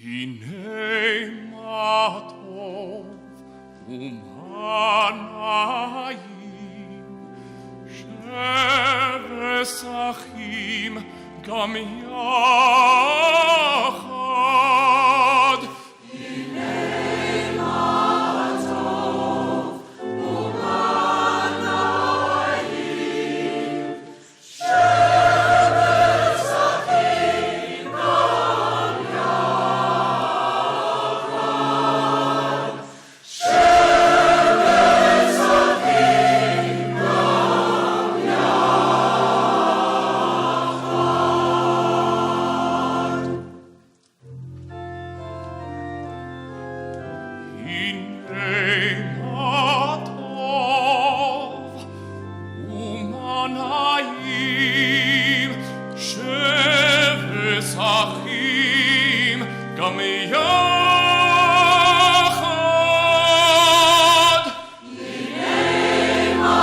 הנה מה טוב ומה נעים, שבשחים גם יחד. הנה מה טוב ומה נעים, שבשחים גם יחד. שבשחים גם יחד. הנה מה טוב ומה נעים, שבשחים גם יחד. הנה מה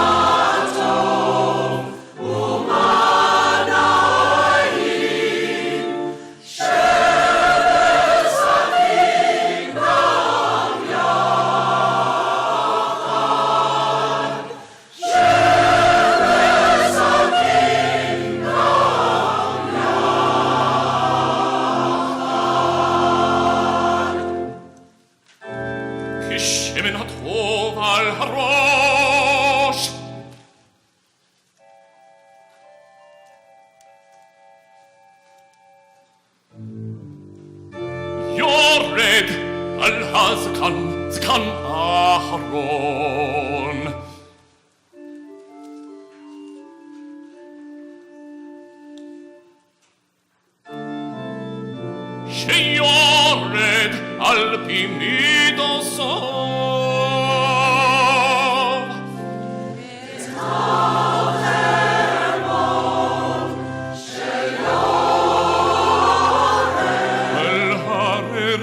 טוב ומה נעים, שבשחים גם יחד. שבשחים גם יחד. כשמן הטוב על הראש, יורד על הזקן, זקן אהרון. שיורד על פי מידותיו. אל הררי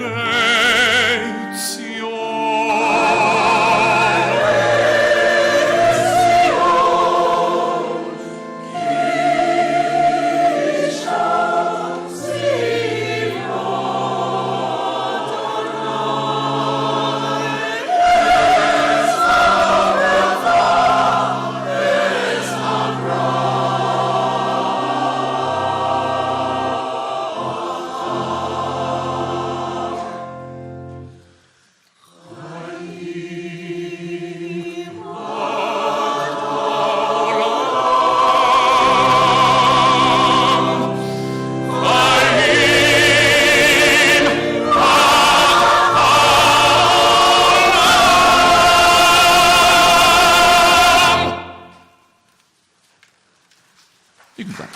You can clap.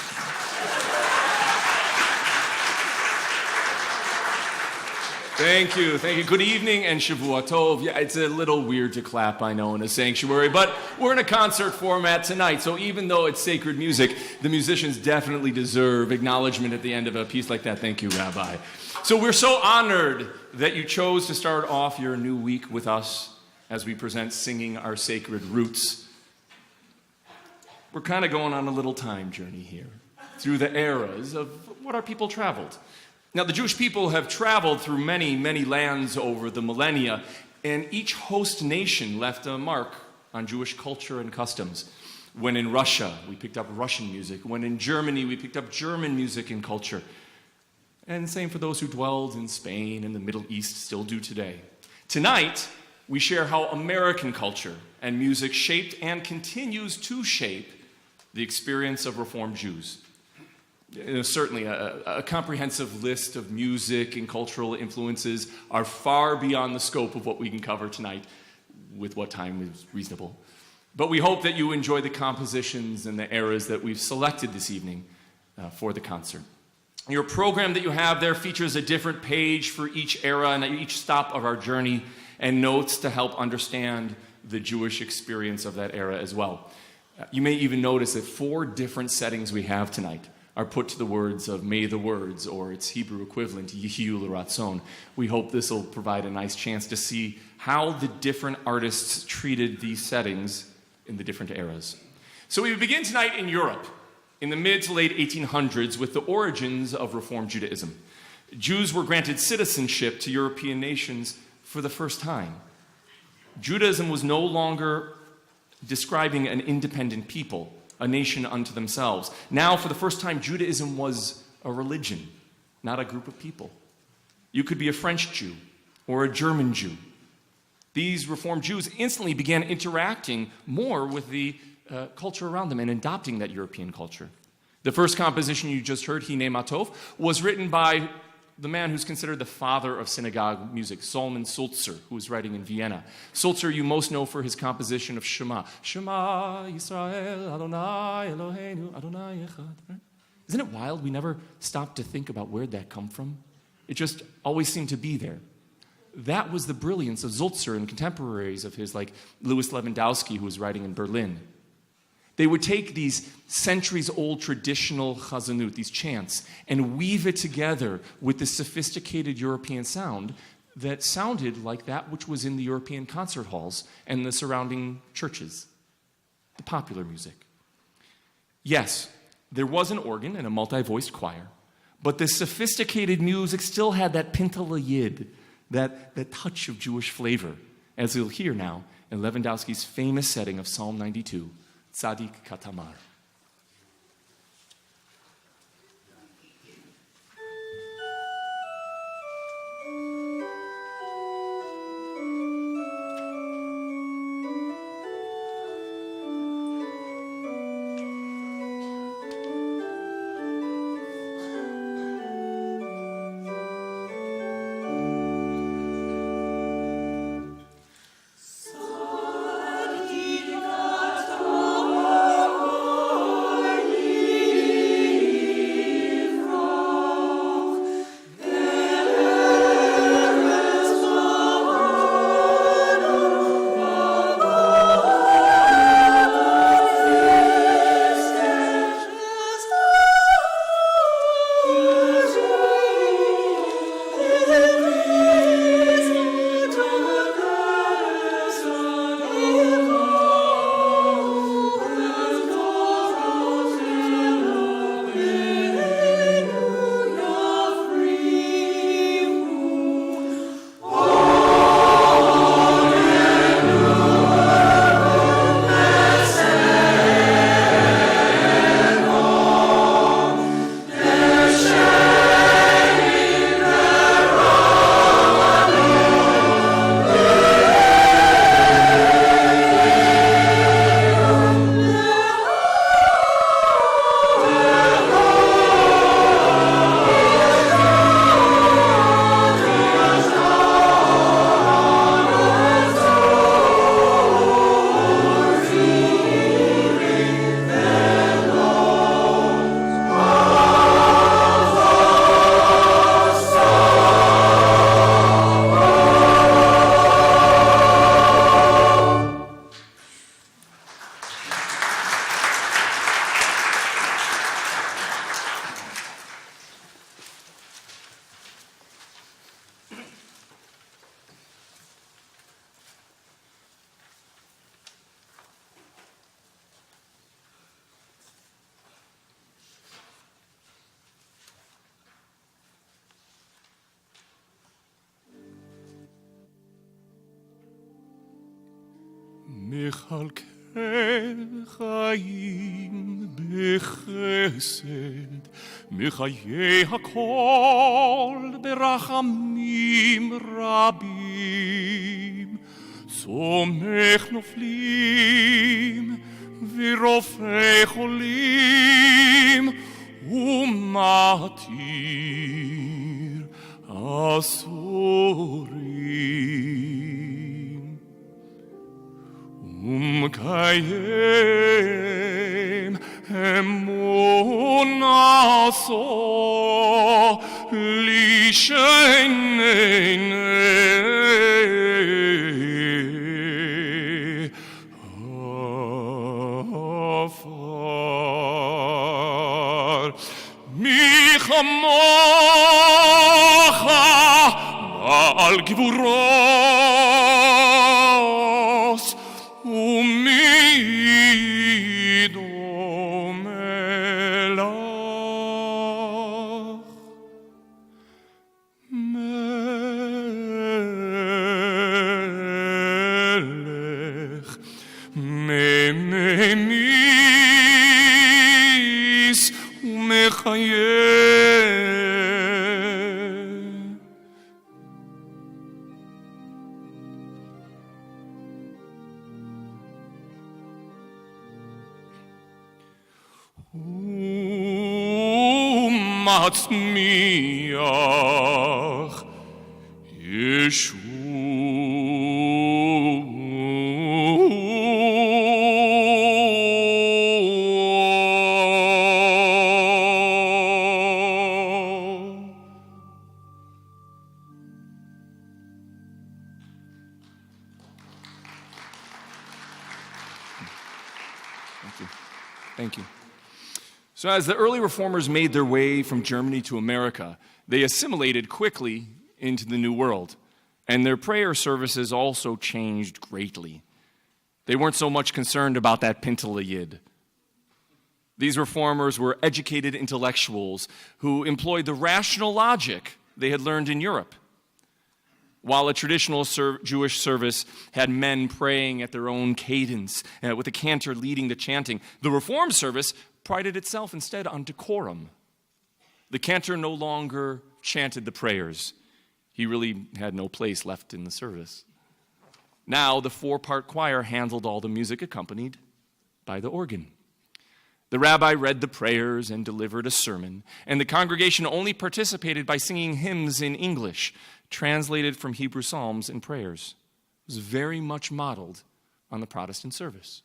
Thank you. Good evening and Shavua Tov. Yeah, it's a little weird to clap, I know, in a sanctuary, but we're in a concert format tonight, so even though it's sacred music, the musicians definitely deserve acknowledgement at the end of a piece like that. Thank you, Rabbi. So we're so honored that you chose to start off your new week with us as we present Singing Our Sacred Roots. We're kind of going on a little time journey here through the eras of what our people traveled. Now, the Jewish people have traveled through many, many lands over the millennia, and each host nation left a mark on Jewish culture and customs. When in Russia, we picked up Russian music. When in Germany, we picked up German music and culture. And same for those who dwelled in Spain and the Middle East still do today. Tonight, we share how American culture and music shaped and continues to shape the experience of Reformed Jews. Certainly, a comprehensive list of music and cultural influences are far beyond the scope of what we can cover tonight with what time is reasonable. But we hope that you enjoy the compositions and the eras that we've selected this evening for the concert. Your program that you have there features a different page for each era and each stop of our journey, and notes to help understand the Jewish experience of that era as well. You may even notice that 4 different settings we have tonight are put to the words of May the Words, or its Hebrew equivalent, Yehiyu L'Ratzon. We hope this will provide a nice chance to see how the different artists treated these settings in the different eras. So we begin tonight in Europe, in the mid to late 1800s, with the origins of Reformed Judaism. Jews were granted citizenship to European nations for the first time. Judaism was no longer describing an independent people, a nation unto themselves. Now, for the first time, Judaism was a religion, not a group of people. You could be a French Jew or a German Jew. These Reformed Jews instantly began interacting more with the culture around them and adopting that European culture. The first composition you just heard, Hine Matov, was written by the man who's considered the father of synagogue music, Solomon Sulzer, who was writing in Vienna. Sulzer you most know for his composition of Shema. Shema Yisrael, Adonai Eloheinu, Adonai Echad. Right? Isn't it wild? We never stopped to think about where'd that come from. It just always seemed to be there. That was the brilliance of Sulzer and contemporaries of his, like Louis Lewandowski, who was writing in Berlin. They would take these centuries-old traditional chazanut, these chants, and weave it together with the sophisticated European sound that sounded like that which was in the European concert halls and the surrounding churches, the popular music. Yes, there was an organ and a multi-voiced choir, but the sophisticated music still had that pintalayid, that touch of Jewish flavor, as you'll hear now in Lewandowski's famous setting of Psalm 92, Tzadik Katamar. מחלקי חיים בחסד, מחיי הכל ברחמים רבים, סומך נופלים ורופא חולים ומתיר אסורים. ומקיים אמונתו לשני עפר. מי כמוך בעל גבורות ומי דומה לך. מצמיח Thank you. So as the early reformers made their way from Germany to America, they assimilated quickly into the New World, and their prayer services also changed greatly. They weren't so much concerned about that Pintele Yid. These reformers were educated intellectuals who employed the rational logic they had learned in Europe. While a traditional Jewish service had men praying at their own cadence, with the cantor leading the chanting, the Reformed service prided itself instead on decorum. The cantor no longer chanted the prayers. He really had no place left in the service. Now the four-part choir handled all the music accompanied by the organ. The rabbi read the prayers and delivered a sermon, and the congregation only participated by singing hymns in English, translated from Hebrew psalms and prayers. It was very much modeled on the Protestant service.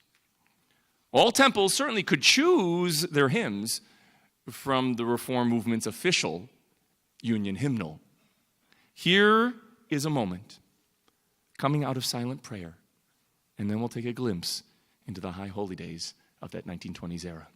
All temples certainly could choose their hymns from the Reform movement's official union hymnal. Here is a moment coming out of silent prayer, and then we'll take a glimpse into the high holy days of that 1920s era.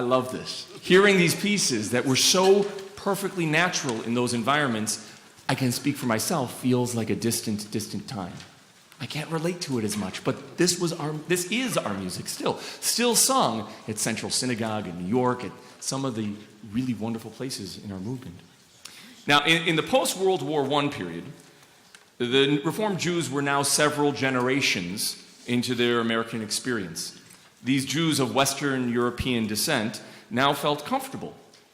I love this. Hearing these pieces that were so perfectly natural in those environments, I can speak for myself, feels like a distant, distant time. I can't relate to it as much, but this is our music still sung at Central Synagogue in New York, at some of the really wonderful places in our movement. Now, in the post-World War I period, the Reformed Jews were now several generations into their American experience. These Jews of Western European descent now felt comfortable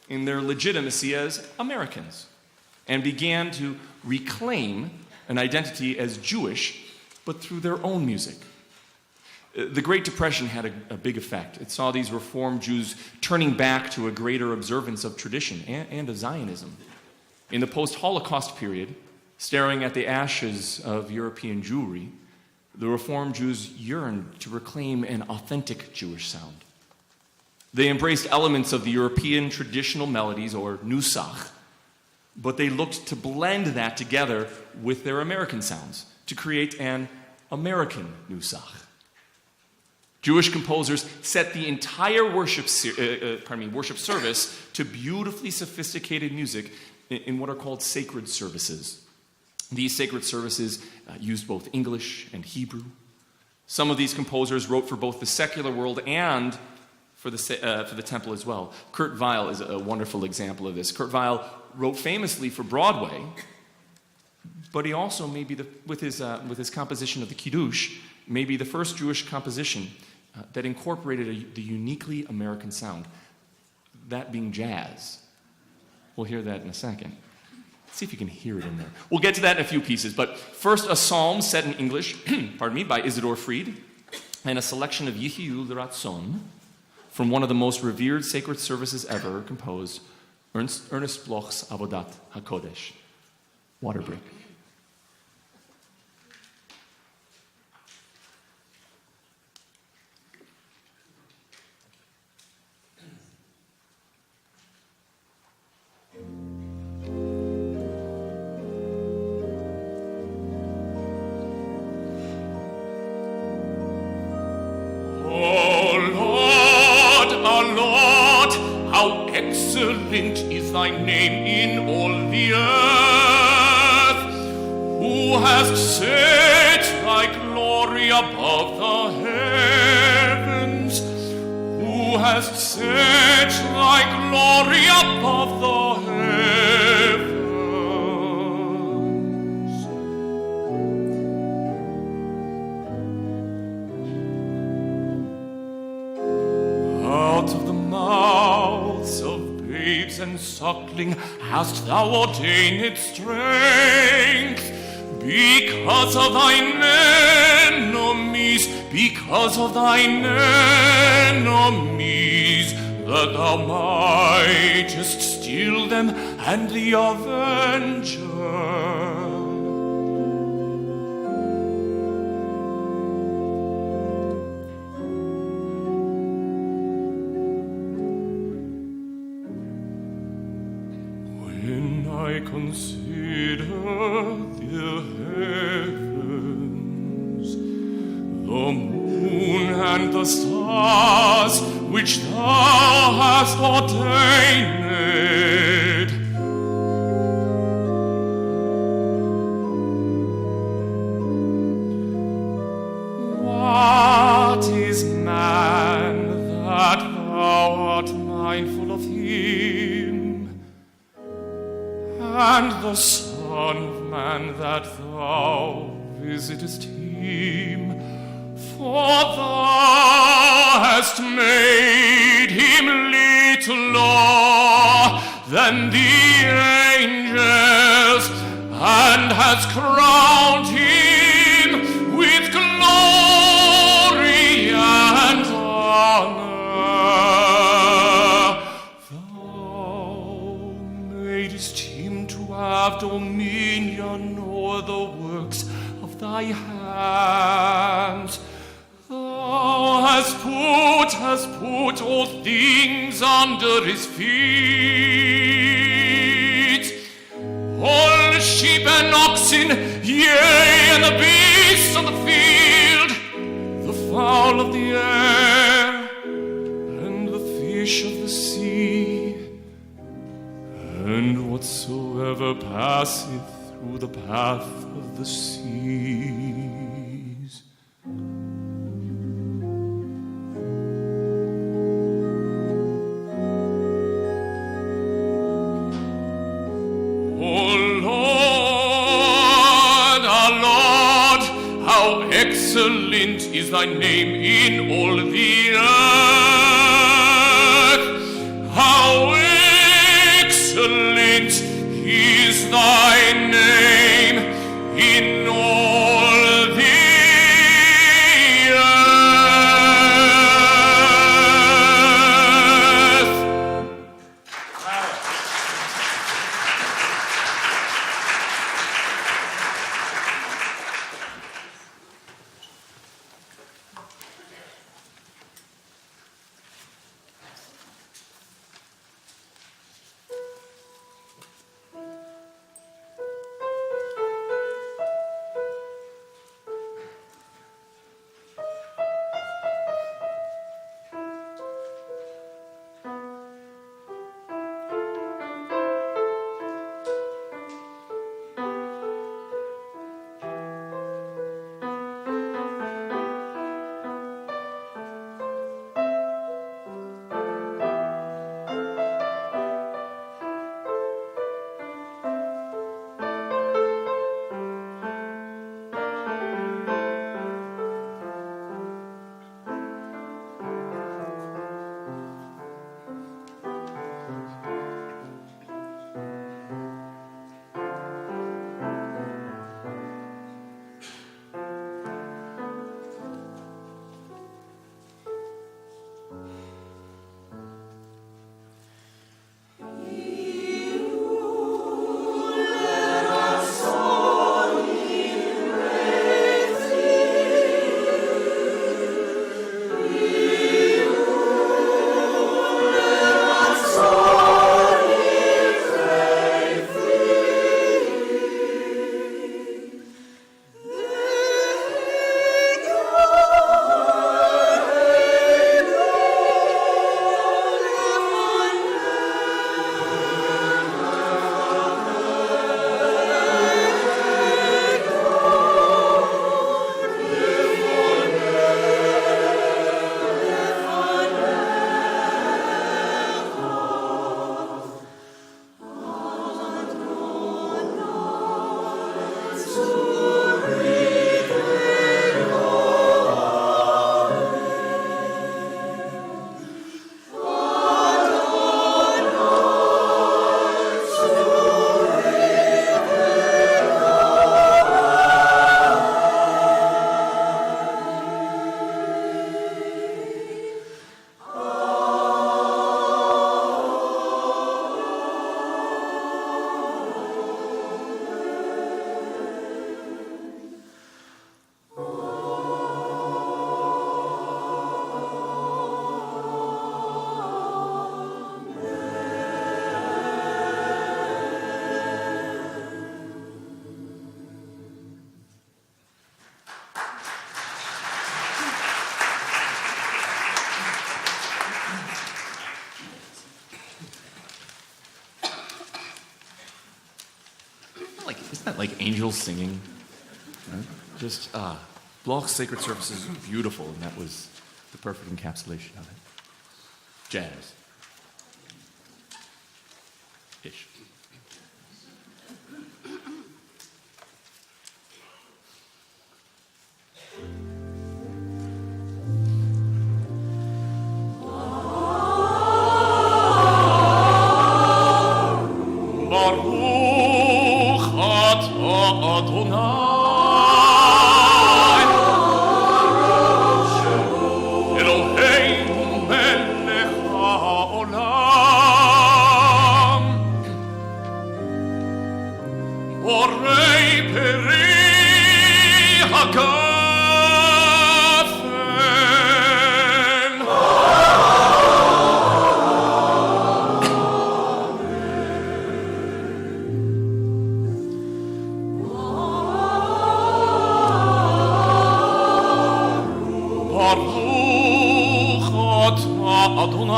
in their legitimacy as Americans and began to reclaim an identity as Jewish, but through their own music. The Great Depression had a big effect. It saw these Reformed Jews turning back to a greater observance of tradition and of Zionism. In the post-Holocaust period, staring at the ashes of European Jewry, the Reformed Jews yearned to reclaim an authentic Jewish sound. They embraced elements of the European traditional melodies, or nusach, but they looked to blend that together with their American sounds to create an American nusach. Jewish composers set the entire worship service to beautifully sophisticated music in what are called sacred services. These sacred services used both English and Hebrew. Some of these composers wrote for both the secular world and for the temple as well. Kurt Weill is a wonderful example of this. Kurt Weill wrote famously for Broadway, but he also with his composition of the Kiddush, maybe the first Jewish composition that incorporated the uniquely American sound, that being jazz. We'll hear that in a second. See if you can hear it in there. We'll get to that in a few pieces, but first a psalm set in English, by Isidor Fried, and a selection of Yehiyu L'Ratzon from one of the most revered sacred services ever composed, Ernest Bloch's Avodat HaKodesh, Water Break. Excellent is thy name in all the earth, who hast set thy glory above the heavens, who hast set thy glory above the heavens. Out of the mouths of babes and suckling hast thou ordained strength, because of thine enemies, because of thine enemies, that thou mightest still them and the avenger. When I consider the heavens, the moon and the stars which thou hast ordained, what is man that thou art mindful of him, and the Son of Man that thou visitest him? For thou hast made him little lower than the angels, and hast crowned him with glory and honor. Thou madest him to have dominion o'er the works of thy hands. Thou hast put all things under his feet, all sheep and oxen, yea, and the beasts of the field, the fowl of the air, and the fish of the sea, whosoever passeth through the path of the seas. O Lord, our Lord, how excellent is thy name in all the earth. How excellent is thy name in all the earth. Isn't that like angels singing? Right? Just, Bloch's Sacred Service is beautiful, and that was the perfect encapsulation of it. Jazz. Ish. Adonai,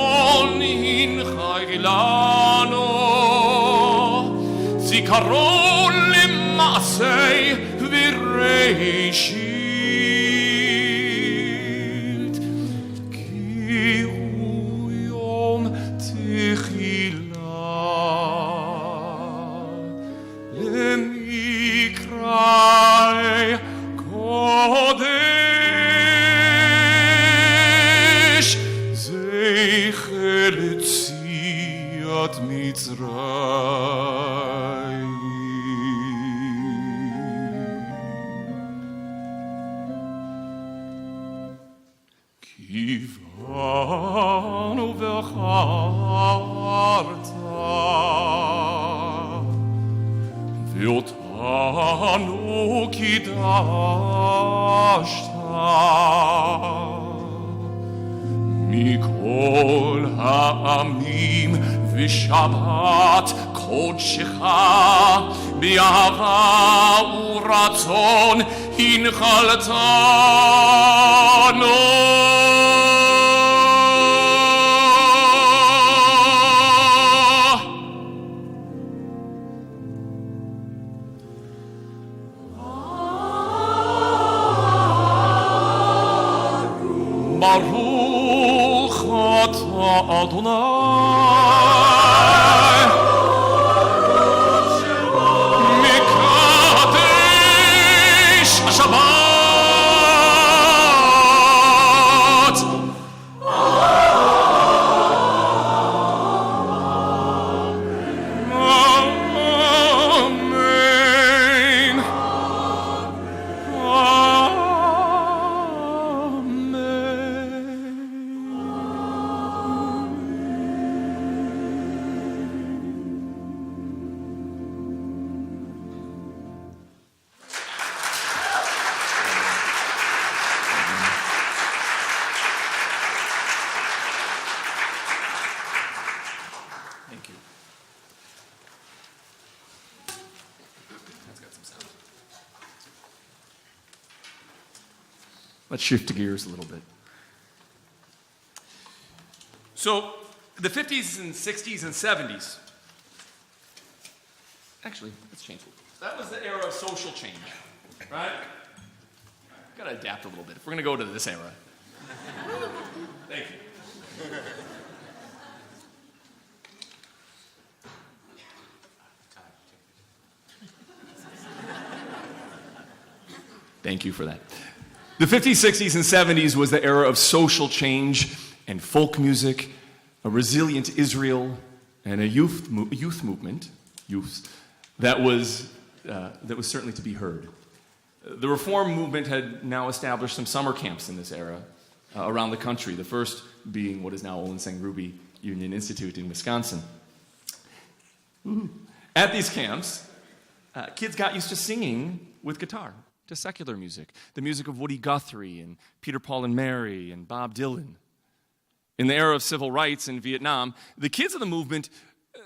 ציון הנחי לנו, זיכרון למעשי וראשית, כי הוא יום תחילה למקראי קודש, זכר יציאת מצרים. כי באנו בחרת ואותנו קידשת מכל העמים, ושבת קודשך באהבה ורצון הנחלתנו. ברוך אתה אדוני מקדש השבת. אמן. Thank you. That's got some sound. Let's shift gears a little bit. So, the 50s and 60s and 70s. Actually, let's change. That was the era of social change, right? Got to adapt a little bit if we're going to go to this era. Thank you. Thank you for that. The 50s, 60s, and 70s was the era of social change and folk music, a resilient Israel, and a youth movement that was certainly to be heard. The reform movement had now established some summer camps in this era around the country, the first being what is now Owen St. Ruby Union Institute in Wisconsin. At these camps, kids got used to singing with guitar, to secular music, the music of Woody Guthrie and Peter, Paul and Mary and Bob Dylan. In the era of civil rights in Vietnam, the kids of the movement,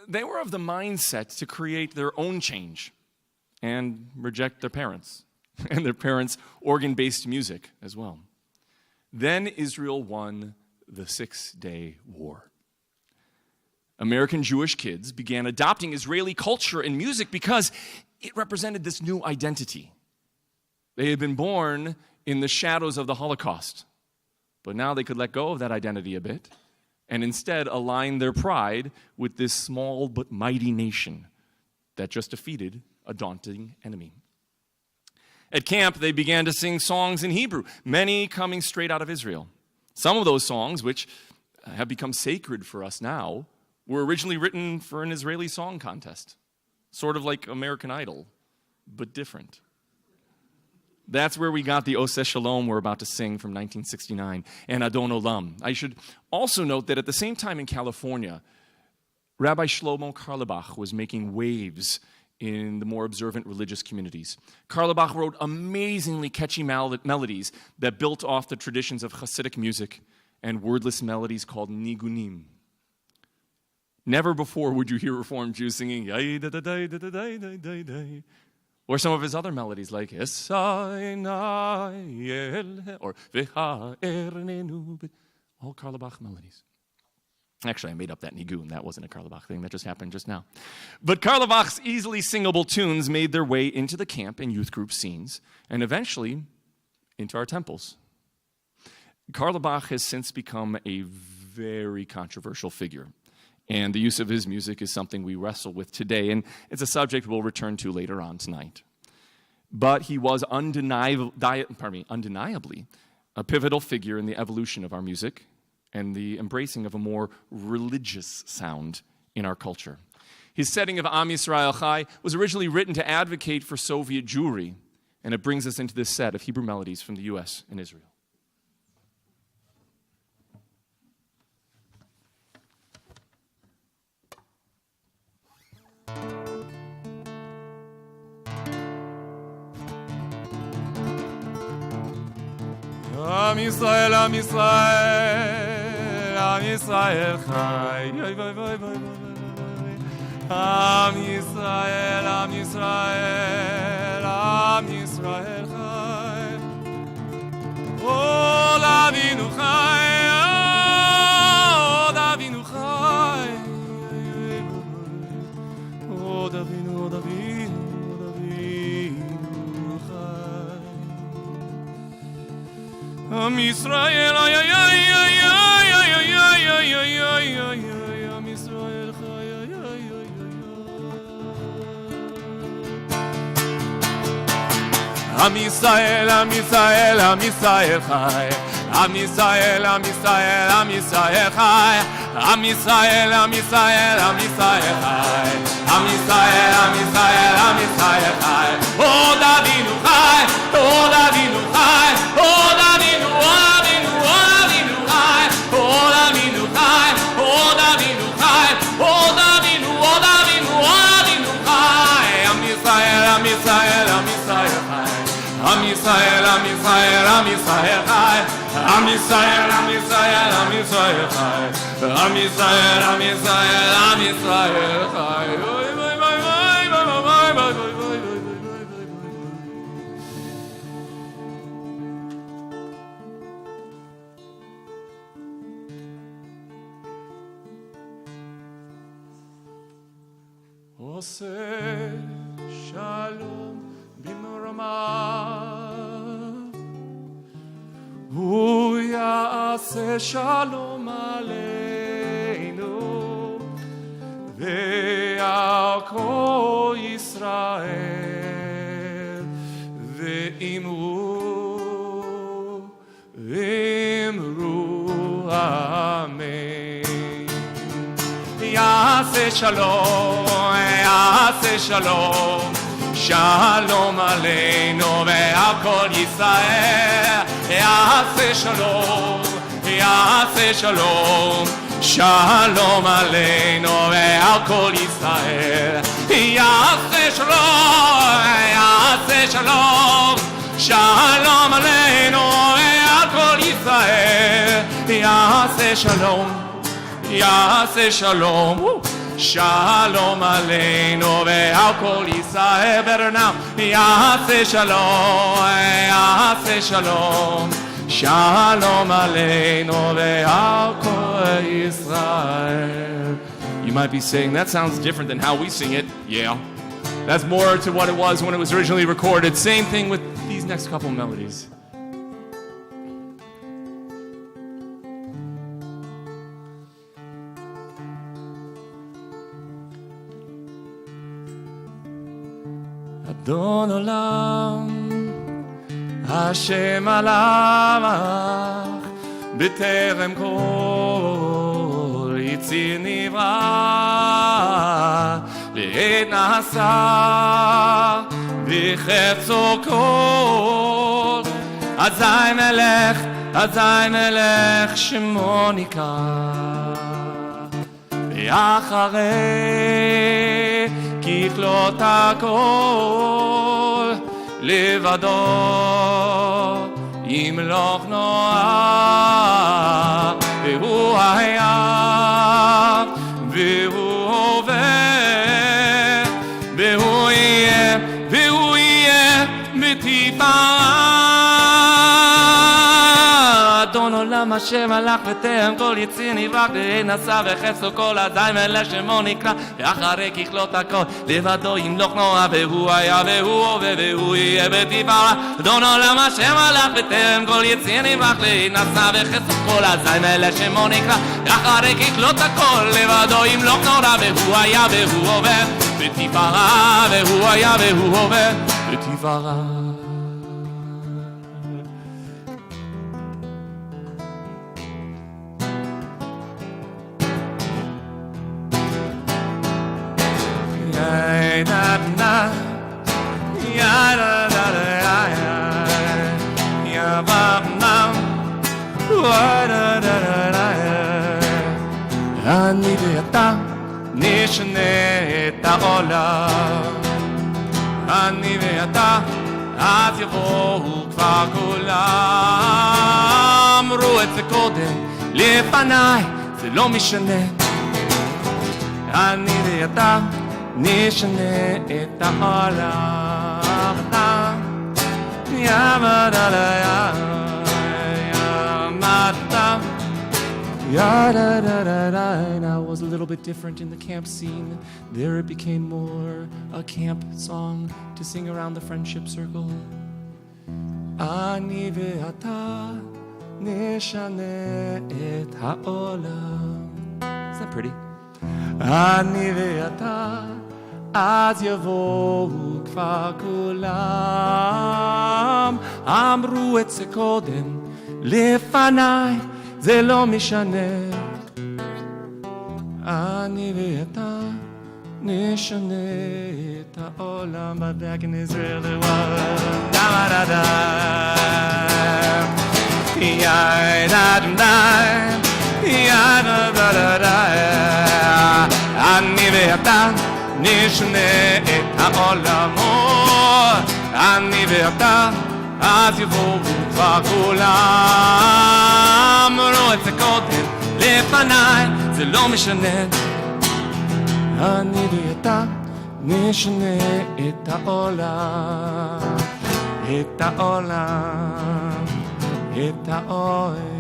they were of the mindset to create their own change and reject their parents and their parents' organ-based music as well. Then Israel won the Six-Day War. American Jewish kids began adopting Israeli culture and music because it represented this new identity. They had been born in the shadows of the Holocaust, but now they could let go of that identity a bit and instead align their pride with this small but mighty nation that just defeated a daunting enemy. At camp, they began to sing songs in Hebrew, many coming straight out of Israel. Some of those songs, which have become sacred for us now, were originally written for an Israeli song contest, sort of like American Idol, but different. That's where we got the Oseh Shalom we're about to sing from 1969, and Adon Olam. I should also note that at the same time in California, Rabbi Shlomo Carlebach was making waves in the more observant religious communities. Carlebach wrote amazingly catchy melodies that built off the traditions of Hasidic music and wordless melodies called nigunim. Never before would you hear Reformed Jews singing or some of his other melodies like or all Carlebach melodies. Actually, I made up that nigun. That wasn't a Carla Bach thing. That just happened just now. But Carla Bach's easily singable tunes made their way into the camp and youth group scenes, and eventually into our temples. Carla Bach has since become a very controversial figure, and the use of his music is something we wrestle with today, and it's a subject we'll return to later on tonight. But he was undeniably a pivotal figure in the evolution of our music and the embracing of a more religious sound in our culture. His setting of Am Yisrael Chai was originally written to advocate for Soviet Jewry, and it brings us into this set of Hebrew melodies from the U.S. and Israel. Am Yisrael, Am Yisrael, Am Yisrael Chai. Am Yisrael, Am Yisrael, Am Yisrael Chai. Oh, Davinu Chai, oh, Davinu Chai. Oh, Davinu, oh, Davinu, oh, Davinu Chai. Am Yisrael, ay, ay, ay, ay, ay, ay, ay, ay, ay, ay, ay, ay, Am Yisrael Chai, ay, ay, ay, ay. Am Yisrael, Am Yisrael, Am Yisrael Chai. Am Yisrael, Am Yisrael, Am Yisrael Chai. Am Yisrael, Am Yisrael, Am Yisrael Chai. Am Yisrael, Am Yisrael, Am Yisrael Chai. Oh, Davinu Chai, oh, Davinu Chai, oh, Davinu, oh, Davinu, oh, Davinu Chai, oh, Davinu Chai, oh, Davinu Chai, oh, Davinu, oh, Davinu, oh, Davinu Chai. Am Yisrael, Am Yisrael, Am Yisrael Chai. Am Yisrael, Am Yisrael, Am Yisrael Chai. Am Yisrael, Am Yisrael, Am Yisrael Chai. Am Yisrael, Am Yisrael, Am Yisrael Chai. Oseh shalom b'moramav, Hu ya'aseh shalom aleinu ve'al kol Yisrael ve'imru amen. Ya'aseh shalom, Ya'aseh shalom, shalom aleinu ve'al kol Yisrael. Ya'aseh shalom, Ya'aseh shalom, shalom aleinu ve'al kol Yisrael. Ya'aseh shalom, Ya'aseh shalom, shalom aleinu ve'al kol Yisrael. Ya'aseh shalom, Ya'aseh shalom, shalom aleinu ve'al kol Yisrael. Better now. Ya'aseh shalom, Ya'aseh shalom, shalom aleinu ve'al kol Yisrael. You might be saying, that sounds different than how we sing it. Yeah. That's more to what it was when it was originally recorded. Same thing with these next couple melodies. Adon olam, Hashem alach, b'terem kol yitzir nivra, le'et nasa, v'chetzo kol, Azai melech shemo nikar, ve'acharei ככלות הכל לבדו ימלוך נוער והוא היה והוא הווה והוא יהיה בתפארה אדון עולם השם הלך ותאם כל יציר נברא ואין עשה וחפצו כל עדיין ולשמו נקרא ואחרי ככלות הכל לבדו ימלוך נורא והוא היה והוא הווה והוא יהיה בתפארה אדון עולם השם הלך ותאם כל יציר נברא ואין עשה וחפצו כל עדיין ולשמו נקרא ואחרי ככלות הכל לבדו ימלוך נורא והוא היה והוא הווה בתפארה והוא היה והוא הווה בתפארה אני ואתה נשנה את העולם אני ואתה אז יבואו כבר כולם אמרו את זה קודם לפניי זה לא משנה אני ואתה נשנה את העולם ימדה Now it was a little bit different in the camp scene. There it became more a camp song to sing around the friendship circle. אני ואתה נשנה את העולם. Isn't that pretty? אני ואתה אז יבואו כבר כולם אמרו את זה קודם לפניי זה לא משנה אני ואתה נשנה את העולם But back in Israel there was אני ואתה נשנה את העולם אני ואתה אז יבואו כבר כולם אמרו את זה קודם לפניי זה לא משנה אני ואתה נשנה את העולם את העולם את העולם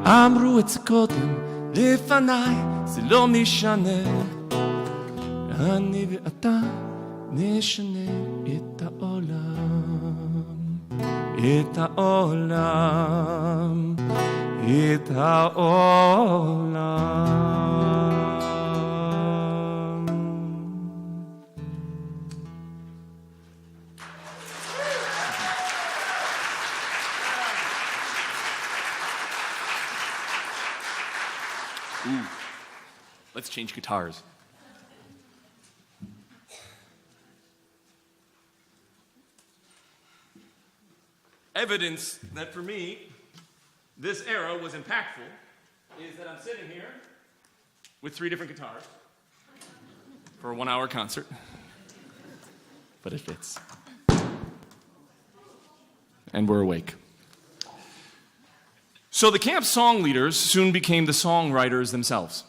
אמרו את זה קודם לפניי זה לא משנה אני ואתה נשנה את העולם את העולם את העולם Ooh, let's change guitars. Evidence that for me, this era was impactful is that I'm sitting here with 3 different guitars for a 1-hour concert. But it fits. And we're awake. So the camp song leaders soon became the songwriters themselves.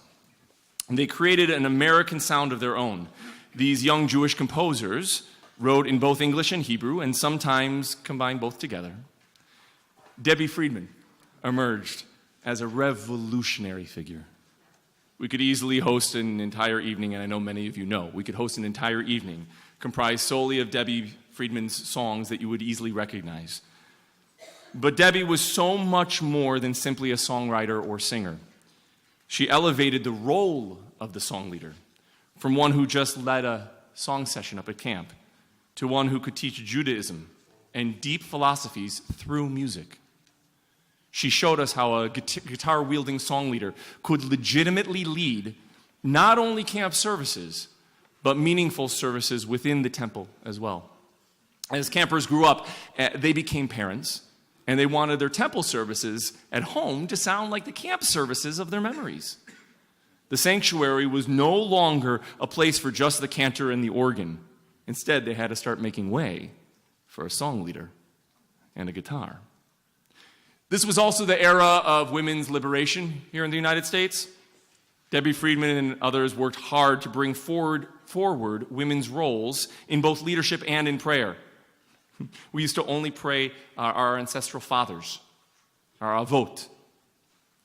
And they created an American sound of their own. These young Jewish composers wrote in both English and Hebrew and sometimes combined both together. Debbie Friedman emerged as a revolutionary figure. We could easily host an entire evening, and I know many of you know, we could host an entire evening comprised solely of Debbie Friedman's songs that you would easily recognize. But Debbie was so much more than simply a songwriter or singer. She elevated the role of the song leader from one who just led a song session up at camp to one who could teach Judaism and deep philosophies through music. She showed us how a guitar-wielding song leader could legitimately lead not only camp services, but meaningful services within the temple as well. As campers grew up, they became parents, and they wanted their temple services at home to sound like the camp services of their memories. The sanctuary was no longer a place for just the cantor and the organ. Instead, they had to start making way for a song leader and a guitar. This was also the era of women's liberation here in the United States. Debbie Friedman and others worked hard to bring forward women's roles in both leadership and in prayer. We used to only pray our ancestral fathers, our avot.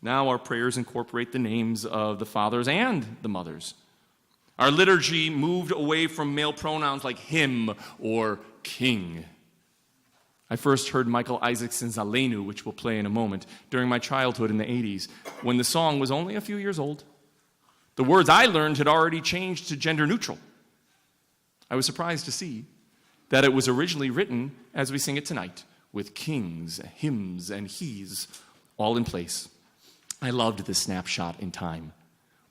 Now our prayers incorporate the names of the fathers and the mothers. Our liturgy moved away from male pronouns like him or king. I first heard Michael Isaacson's Aleinu, which we'll play in a moment, during my childhood in the 80s, when the song was only a few years old. The words I learned had already changed to gender neutral. I was surprised to see that it was originally written as we sing it tonight, with kings, hymns, and he's all in place. I loved this snapshot in time,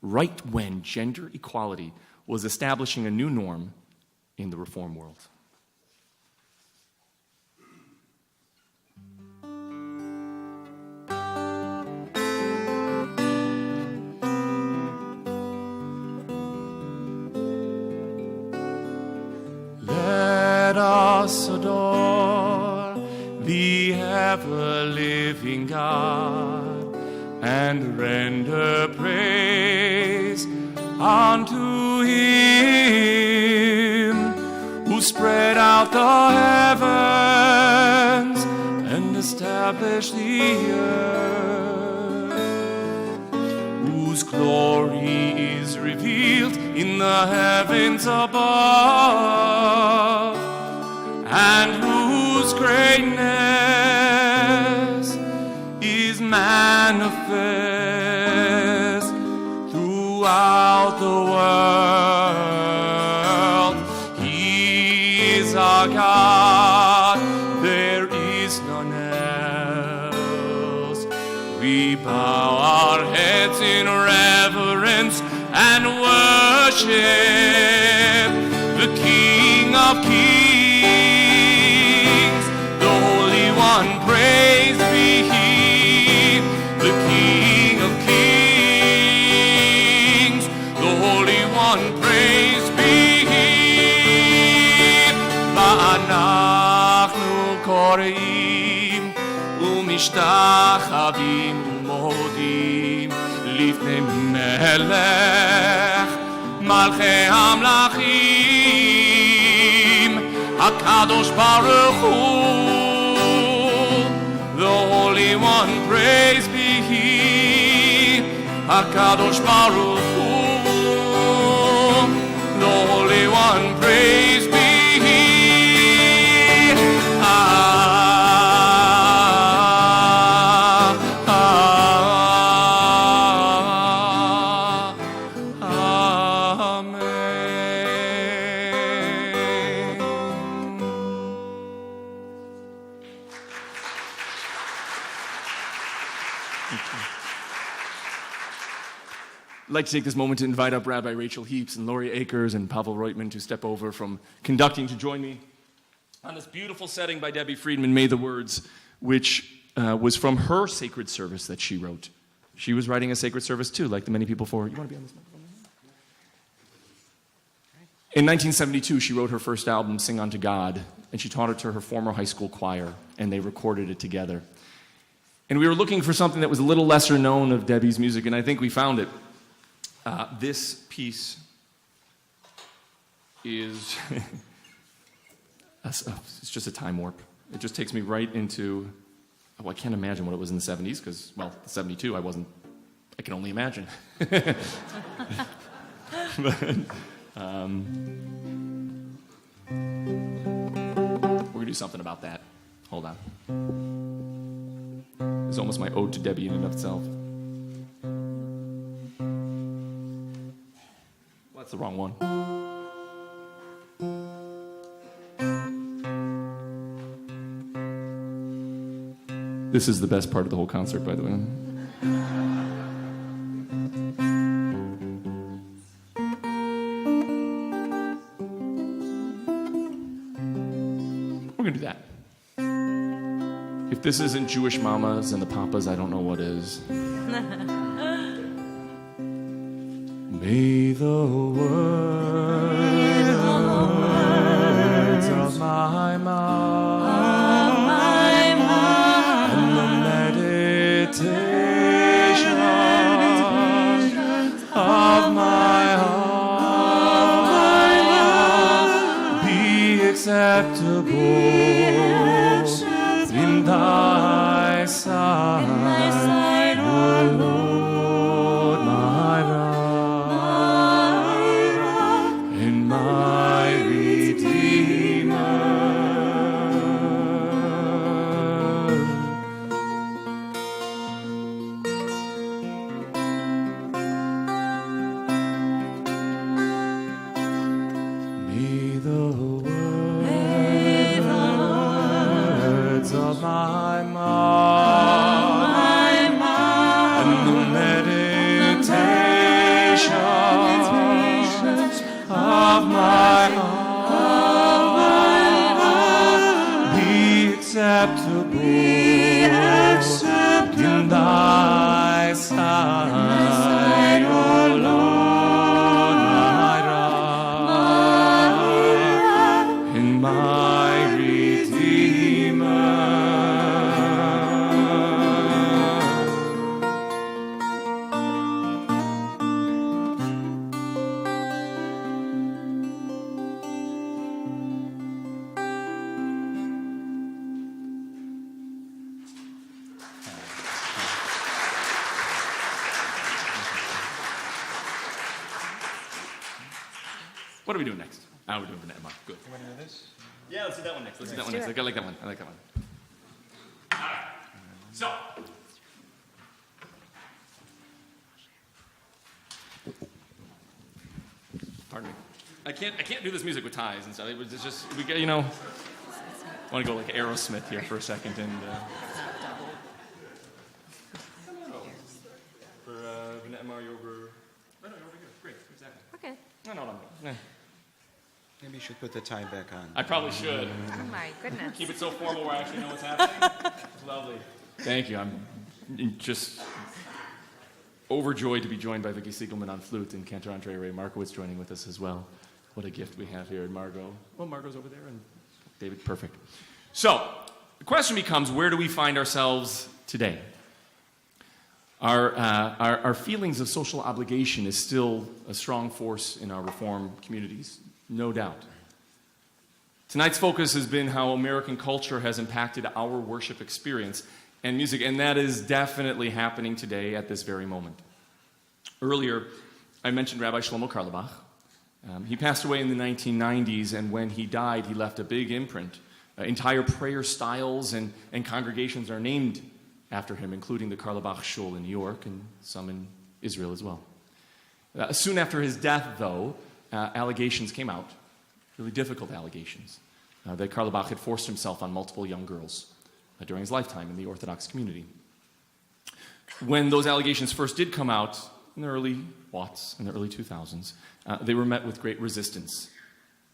right when gender equality was establishing a new norm in the Reform world. Let us adore the ever-living God and render praise unto Him who spread out the heavens and established the earth, whose glory is revealed in the heavens above, and whose greatness is manifest throughout the world. He is our God, there is none else. We bow our heads in reverence and worship the King of Kings, the Holy One, praise be He, the King of Kings, the Holy One, praise be He. Va'anachnu koreim umishtachavim umodim לפני מלך מלכי המלכים הקדוש ברוך הוא, the Holy One, praise be He, הקדוש ברוך הוא, the Holy One, praise be He. I'd like to take this moment to invite up Rabbi Rachel Heaps and Laurie Akers and Pavel Reutman to step over from conducting to join me on this beautiful setting by Debbie Friedman, May the Words, which was from her sacred service that she wrote. She was writing a sacred service too, like the many people before. You want to be on this microphone? In 1972, she wrote her first album, Sing Unto God, and she taught it to her former high school choir, and they recorded it together. And we were looking for something that was a little lesser known of Debbie's music, and I think we found it. This piece is it's just a time warp. It just takes me right into, I can't imagine what it was in the 70s, because, well, 72, I can only imagine. But, we're going to do something about that. Hold on. It's almost my ode to Debbie in and of itself. That's the wrong one. This is the best part of the whole concert, by the way. We're going to do that. If this isn't Jewish mamas and the papas, I don't know what is. May the words of my mouth and the meditations of acceptable in thy sight, O Lord, my rock and my Redeemer. May the words of my mouth and the meditations of my heart be acceptable in thy sight, O Lord, my rock and my Redeemer. What are we doing next? We're doing Vanetta Mark. Good. You want to do this? Yeah, let's do that one next. Let's do that one next. I like that one. I like that one. All right. So. Pardon me. I can't do this music with ties and stuff. It's just we get, I want to go like Aerosmith here for a second and. For Vanetta Mario over. No, you're over here. Great. Exactly. Okay. No. Maybe you should put the tie back on. I probably should. Oh my goodness. Keep it so formal where I actually know what's happening. It's lovely. Thank you. I'm just overjoyed to be joined by Vicky Siegelman on flute and Cantor Andre Ray Markowitz joining with us as well. What a gift we have here. And Margot. Well, Margot's over there and David. Perfect. So the question becomes, where do we find ourselves today? Our feelings of social obligation is still a strong force in our Reform communities, no doubt. Tonight's focus has been how American culture has impacted our worship experience and music, and that is definitely happening today at this very moment. Earlier, I mentioned Rabbi Shlomo Carlebach. He passed away in the 1990s, and when he died, he left a big imprint. Entire prayer styles and congregations are named after him, including the Carlebach Shul in New York and some in Israel as well. Soon after his death, though, allegations came out, really difficult allegations, that Carlebach had forced himself on multiple young girls during his lifetime in the Orthodox community. When those allegations first did come out in the early aughts, in the early 2000s, they were met with great resistance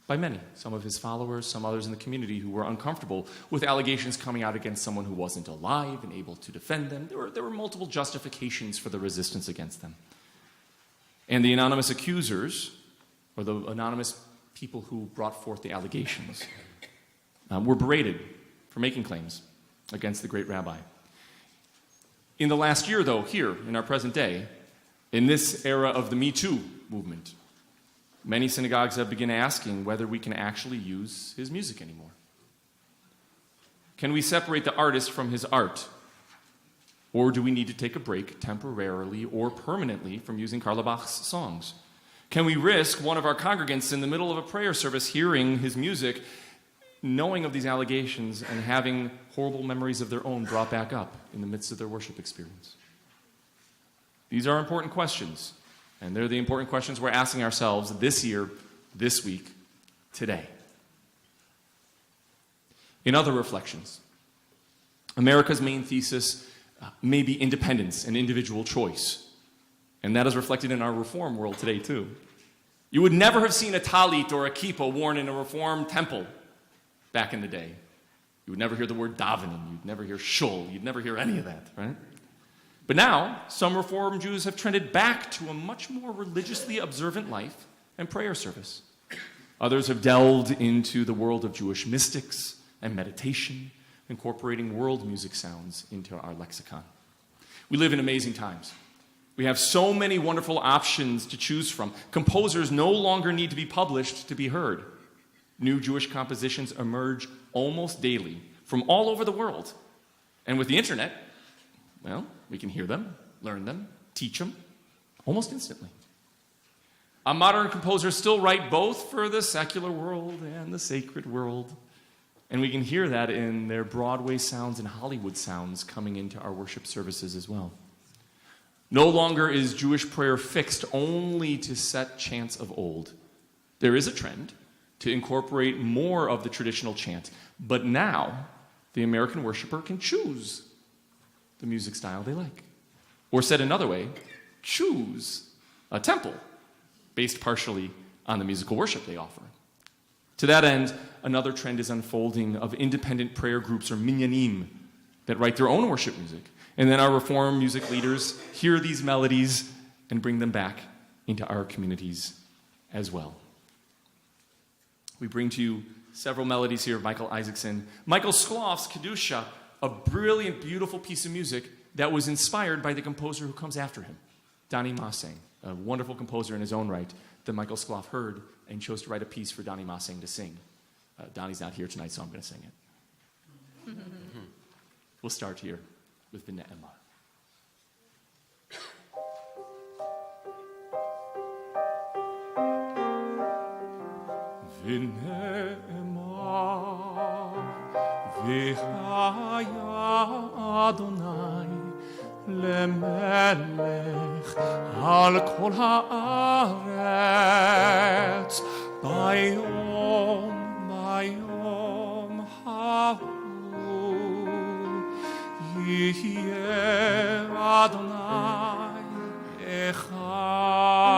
by many, some of his followers, some others in the community who were uncomfortable with allegations coming out against someone who wasn't alive and able to defend them. There were multiple justifications for the resistance against them. And the anonymous accusers, or the anonymous people who brought forth the allegations, were berated for making claims against the great rabbi. In the last year, though, here in our present day, in this era of the Me Too movement, many synagogues have begun asking whether we can actually use his music anymore. Can we separate the artist from his art? Or do we need to take a break temporarily or permanently from using Carlebach's songs? Can we risk one of our congregants in the middle of a prayer service hearing his music, knowing of these allegations and having horrible memories of their own brought back up in the midst of their worship experience? These are important questions, and they're the important questions we're asking ourselves this year, this week, today. In other reflections, America's main thesis may be independence and individual choice, and that is reflected in our Reform world today, too. You would never have seen a talit or a kippah worn in a Reform temple back in the day. You would never hear the word davening. You'd never hear shul. You'd never hear any of that, right? But now, some Reform Jews have trended back to a much more religiously observant life and prayer service. Others have delved into the world of Jewish mystics and meditation, incorporating world music sounds into our lexicon. We live in amazing times. We have so many wonderful options to choose from. Composers no longer need to be published to be heard. New Jewish compositions emerge almost daily from all over the world. And with the internet, well, we can hear them, learn them, teach them almost instantly. Modern composers still write both for the secular world and the sacred world. And we can hear that in their Broadway sounds and Hollywood sounds coming into our worship services as well. No longer is Jewish prayer fixed only to set chants of old. There is a trend to incorporate more of the traditional chant, but now the American worshiper can choose the music style they like. Or said another way, choose a temple based partially on the musical worship they offer. To that end, another trend is unfolding of independent prayer groups or minyanim that write their own worship music. And then our Reform music leaders hear these melodies and bring them back into our communities as well. We bring to you several melodies here of Michael Isaacson. Michael Skloff's Kedusha, a brilliant, beautiful piece of music that was inspired by the composer who comes after him, Donny Massing, a wonderful composer in his own right that Michael Skloff heard and chose to write a piece for Donny Massing to sing. Donnie's not here tonight, so I'm going to sing it. We'll start here with the Ne'emar. ונאמר והיה אדוני למלך על כל הארץ ביום ההוא יהיה אדוני אחד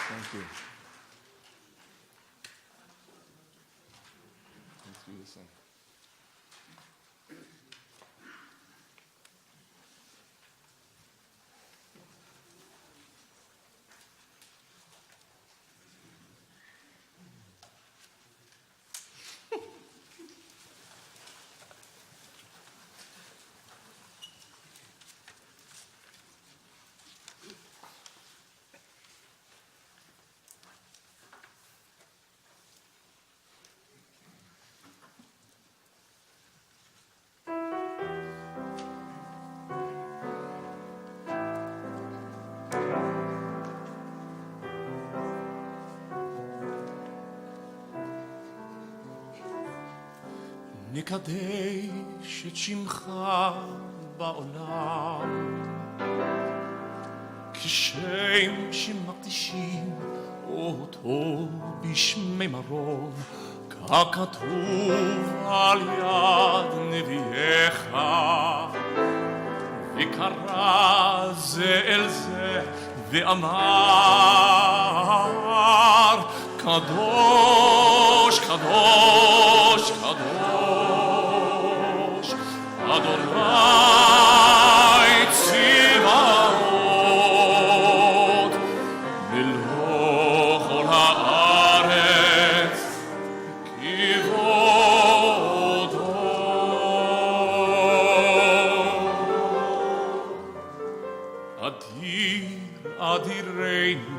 Thank you. Let's do this thing. נקדש את שמך בעולם כשם שמקדישים אותו בשמי מרום ככתוב על יד נביאך וקרא זה אל זה ואמר קדוש קדוש קדוש אדוני צבאות מלוא כל הארץ כבודו אדיר אדירנו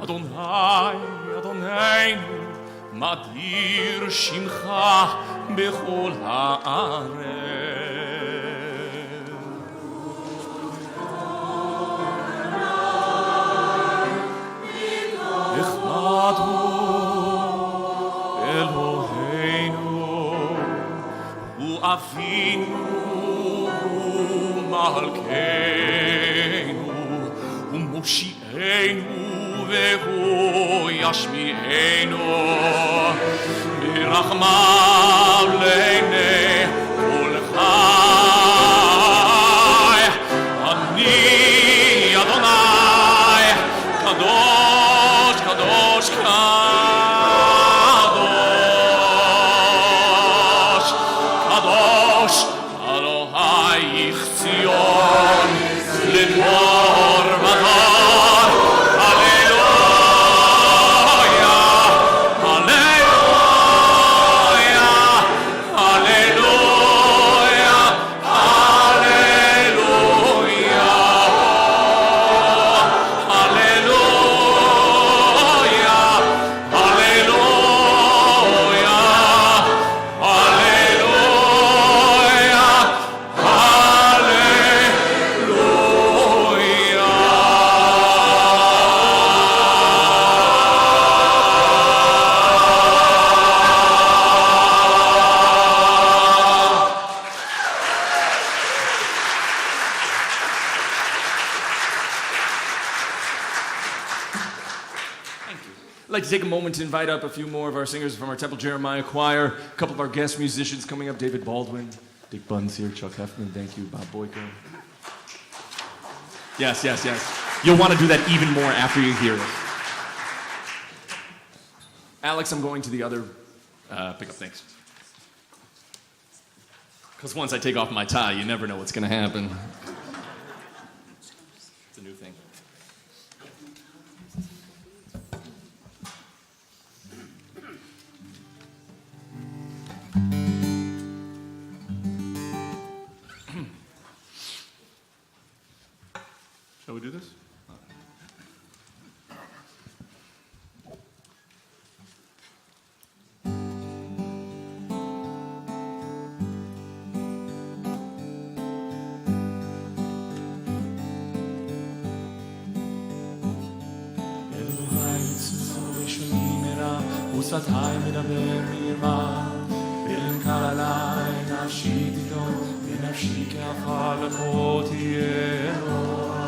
אדוני אדוננו מדיר שמך בכל הארץ אחד הוא אלוהינו הוא אבינו הוא מלכנו הוא מושיענו והוא ישמיענו ברחמיו לעיני כל חי אני אדוני קדוש קדוש קדוש קדוש אלוהיך ציון לדור ודור הללויה הללויה הללויה הללויה הללויה I'd like to take a moment to invite up a few more of our singers from our Temple Jeremiah choir, a couple of our guest musicians coming up, David Baldwin, Dick Buns here, Chuck Heffman, thank you, Bob Boyko. Yes, yes, yes. You'll want to do that even more after you hear it. Alex, I'm going to the other pickup, thanks. Because once I take off my tie, you never know what's going to happen. It's a new thing. Shall we do this? ושפתיים מדבר מרמה, ואין קל עליי נפשי תדום, ונפשי כעפר לכל תהיה אלוהי,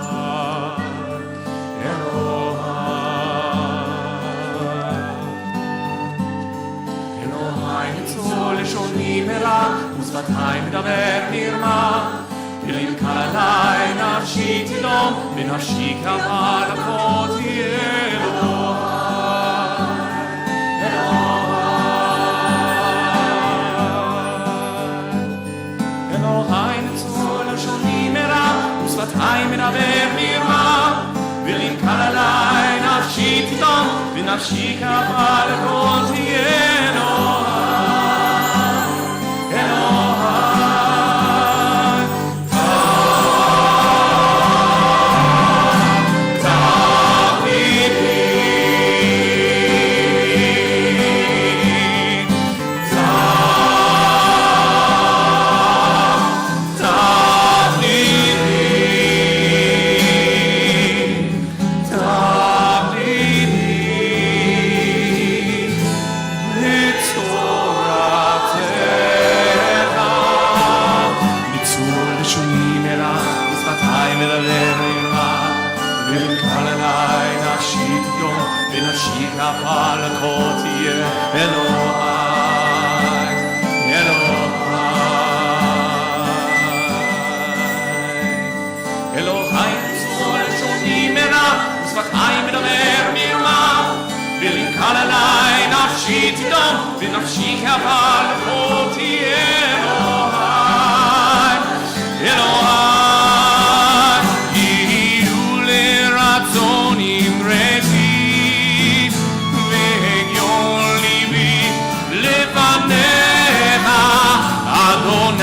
אלוהי ניצול לשוני מרע, ושפתיים מדבר מרמה, ואין קל עליי נפשי תדום, ונפשי כעפר לכל תהיה אלוהי. ושפתיים מדבר מרמה, ואם קל עליי נפשי תדום, ונפשי כעפר לכל תהיה אלוהי, It's מלח ושפתיים מדבר עמה ונקל אליי נפשי תדום ונפשי כפה לכל תהיה אלוהי אלוהי צור לשוני מלח ושפתיים מדבר עמה ונקל אליי נפשי תדום ונפשי כפה לכל תהיה אלוהי יהיו לרצון אמרתי והגיון ליבי לפניך אדוני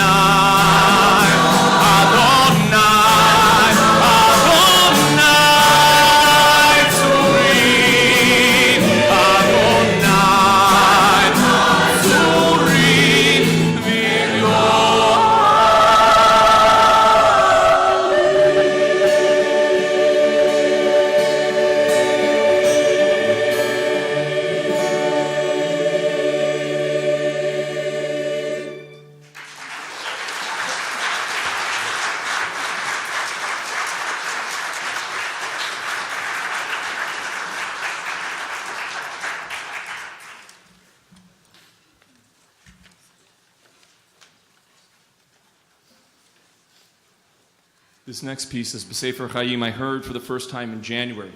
This next piece is B'Sefer Chaim I heard for the first time in January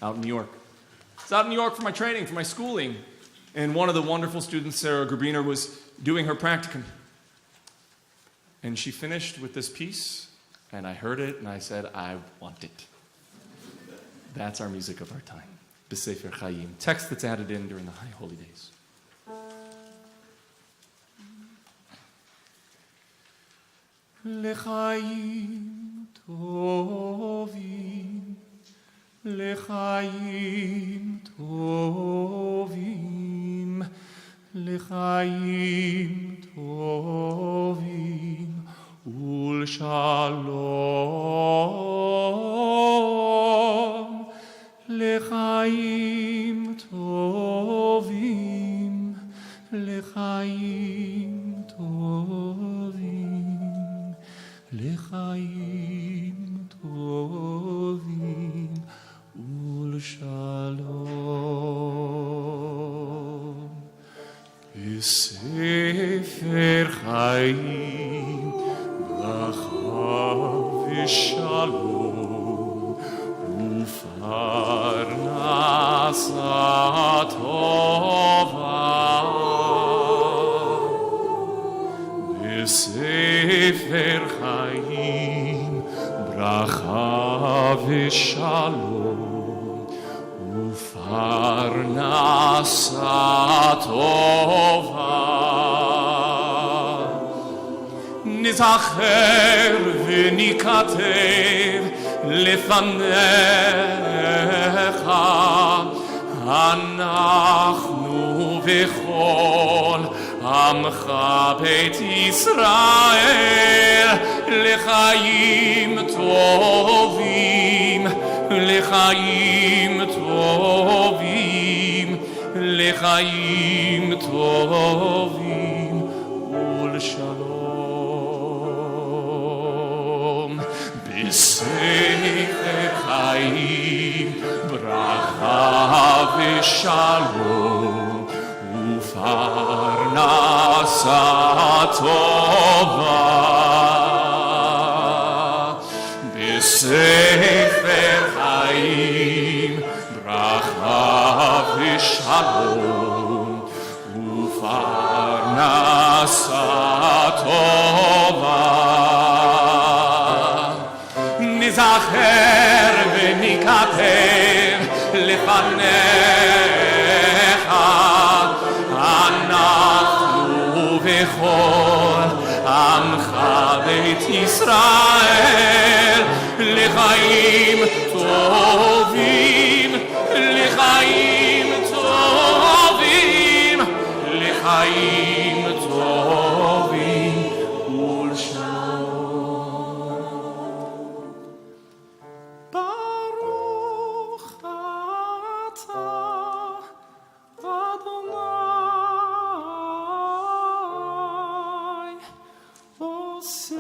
out in New York. I was out in New York for my training, for my schooling, and one of the wonderful students, Sarah Grubiner, was doing her practicum. And she finished with this piece, and I heard it, and I said, I want it. That's our music of our time, B'Sefer Chaim, text that's added in during the High Holy Days. לחיים טובים, לחיים טובים, לחיים טובים ולשלום, לחיים טובים, לחיים טובים. לחיים טובים ולשלום. בספר חיים ברכה ושלום ופרנסה טובה. בספר חיים ברכה ושלום ופרנסה טובה. נזכר וניכתב לפניך אנחנו וכל עמך בית ישראל לחיים טובים, לחיים טובים, לחיים טובים ולשלום. בספר חיים ברכה ושלום ופרנסה טובה. בספר חיים ברכה ושלום ופרנסה טובה. נזכר וניכתב לפניך אנחנו וכל עמך בית ישראל לחיים טובים, לחיים טובים, לחיים טובים ולשלום. ברוך אתה אדוני עושה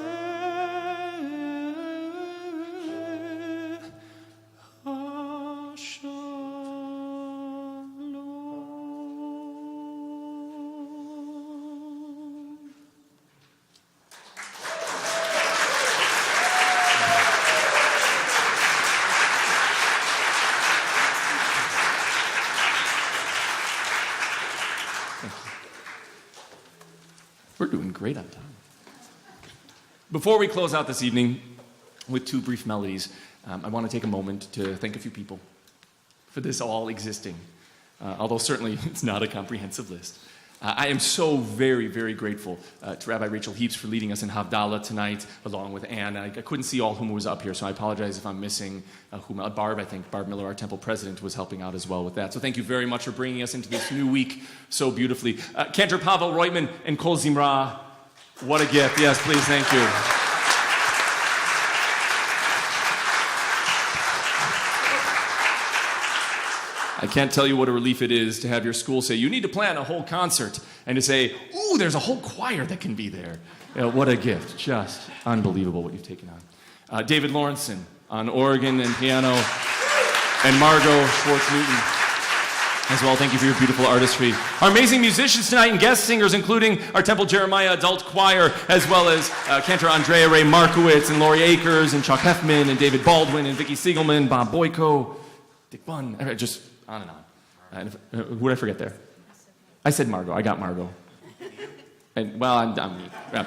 doing great on time. Before we close out this evening with two brief melodies, I want to take a moment to thank a few people for this all existing, although certainly it's not a comprehensive list. I am so very, very grateful to Rabbi Rachel Heaps for leading us in Havdalah tonight, along with Ann. I couldn't see all whom was up here, so I apologize if I'm missing Barb. I think Barb Miller, our temple president, was helping out as well with that. So thank you very much for bringing us into this new week so beautifully. Cantor Pavel Reutman and Kol Zimra, what a gift. Yes, please, thank you. I can't tell you what a relief it is to have your school say, you need to plan a whole concert, and to say, ooh, there's a whole choir that can be there. What a gift. Just unbelievable what you've taken on. David Lawrenson on organ and piano, and Margot Schwartz-Newton as well. Thank you for your beautiful artistry. Our amazing musicians tonight and guest singers, including our Temple Jeremiah Adult Choir, as well as Cantor Andrea Ray Markowitz and Lori Akers and Chuck Heffman and David Baldwin and Vicki Siegelman, Bob Boyko, Dick Bunn, just on and on. Who did I forget there? I said Margot. I got Margot. And, well, I'm me. Yeah.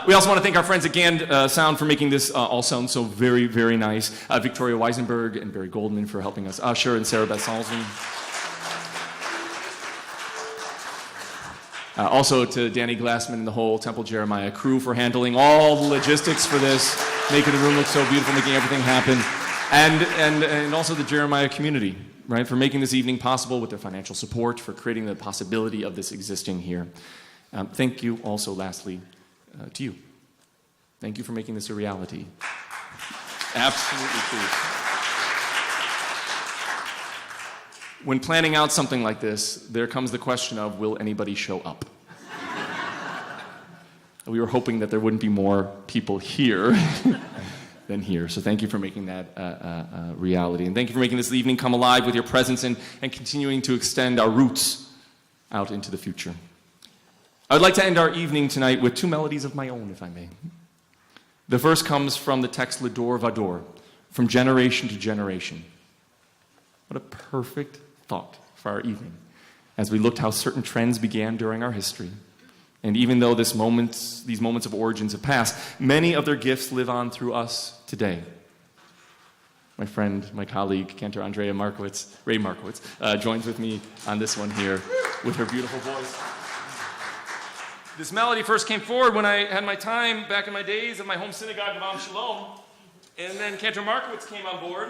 We also want to thank our friends at Gand Sound for making this all sound so very, very nice. Victoria Weisenberg and Barry Goldman for helping us usher, and Sarah Beth Salzman. Also to Danny Glassman and the whole Temple Jeremiah crew for handling all the logistics for this, making the room look so beautiful, making everything happen. And also the Jeremiah community, right, for making this evening possible with their financial support, for creating the possibility of this existing here. Thank you also, lastly, to you. Thank you for making this a reality. Absolutely true. When planning out something like this, there comes the question of, will anybody show up? We were hoping that there wouldn't be more people here than here. So thank you for making that reality. And thank you for making this evening come alive with your presence and continuing to extend our roots out into the future. I would like to end our evening tonight with two melodies of my own, if I may. The first comes from the text L'Dor Vador, from generation to generation. What a perfect thought for our evening, as we looked how certain trends began during our history. And even though these moments of origins have passed, many of their gifts live on through us today. My friend, my colleague, Cantor Andrea Ray Markowitz, joins with me on this one here with her beautiful voice. This melody first came forward when I had my time back in my days at my home synagogue of Am Shalom. And then Cantor Markowitz came on board,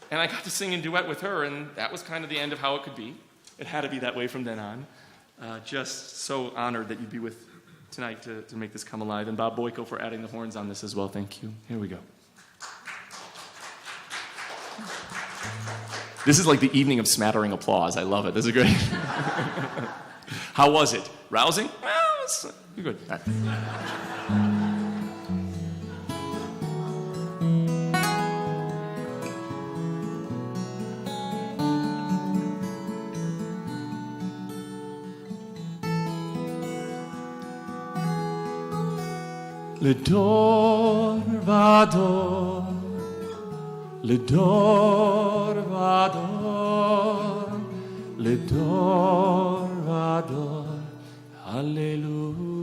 and I got to sing in duet with her, and that was kind of the end of how it could be. It had to be that way from then on. Just so honored that you'd be with tonight to make this come alive. And Bob Boyko for adding the horns on this as well. Thank you. Here we go. This is like the evening of smattering applause. I love it. This is great. How was it? Rousing? Well, you're good. All right. L'Dor Vador, L'Dor Vador, L'Dor Vador, Hallelujah.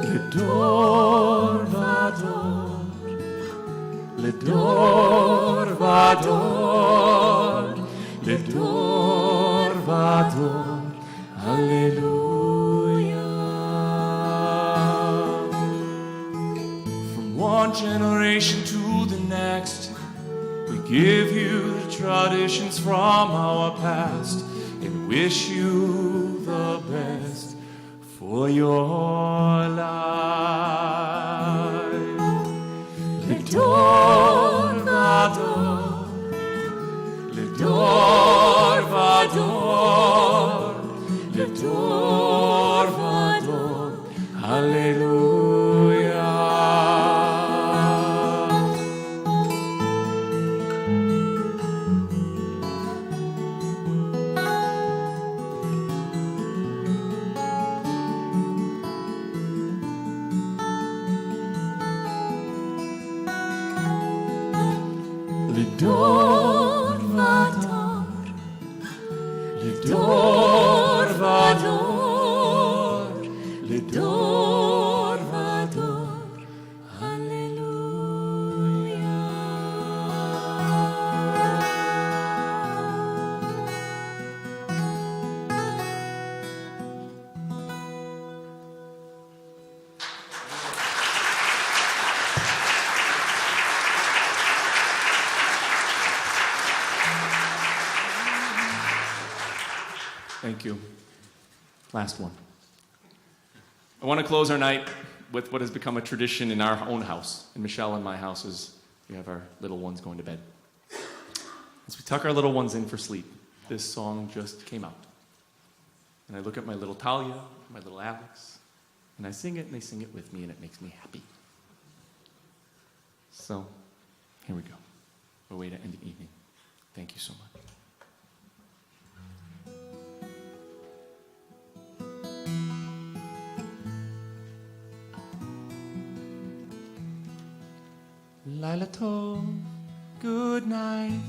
L'Dor Vador, L'Dor Vador, L'Dor Vador, Hallelujah. One generation to the next, we give you the traditions from our past and wish you the best for your life. L'Dor Vador, L'Dor Vador, L'Dor Vador, Hallelujah. L'Dor Vador, L'Dor Thank you. Last one. I want to close our night with what has become a tradition in our own house. In Michelle and my house is we have our little ones going to bed. As we tuck our little ones in for sleep, this song just came out. And I look at my little Talia, my little Alex, and I sing it and they sing it with me and it makes me happy. So, here we go. A way to end the evening. Thank you so much. Lila Tov, good night,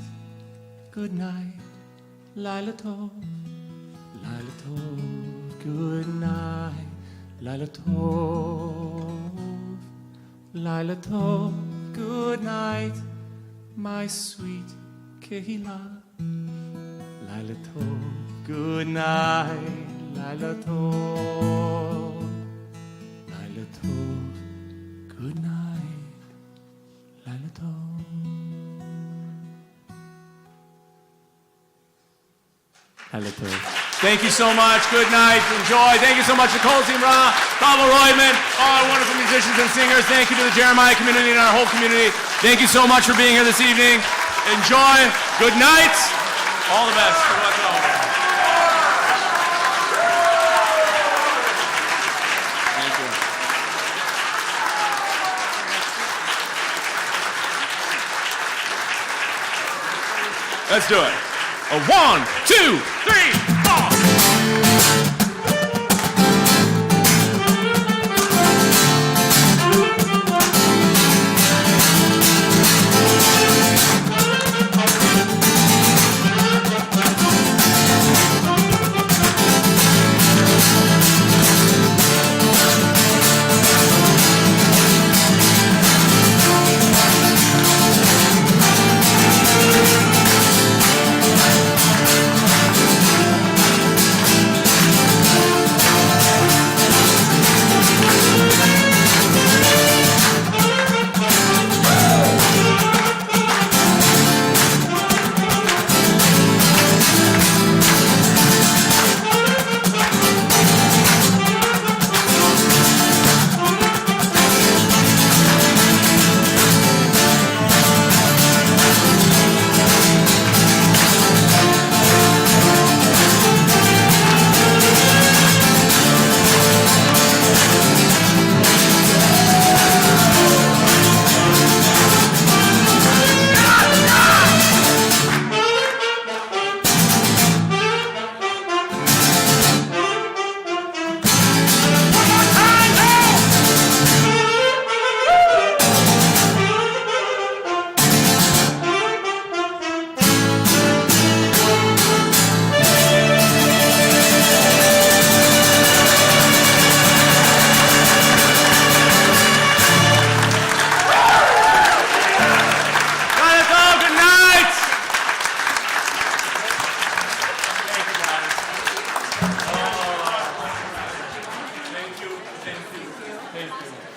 good night. Lila Tov, Lila Tov, good night. Lila Tov, Lila Tov, good night, my sweet Kehila. Lila Tov, good night. Lila Tov, Lila Tov, good night. Lila Tov. Lila Tov. Thank you so much. Good night. Enjoy. Thank you so much to Kol Zimra, Pavel Royman, all our wonderful musicians and singers. Thank you to the Jeremiah community and our whole community. Thank you so much for being here this evening. Enjoy. Good night. All the best. Thank you. Let's do it. A 1, 2, 3, 4. Thank you.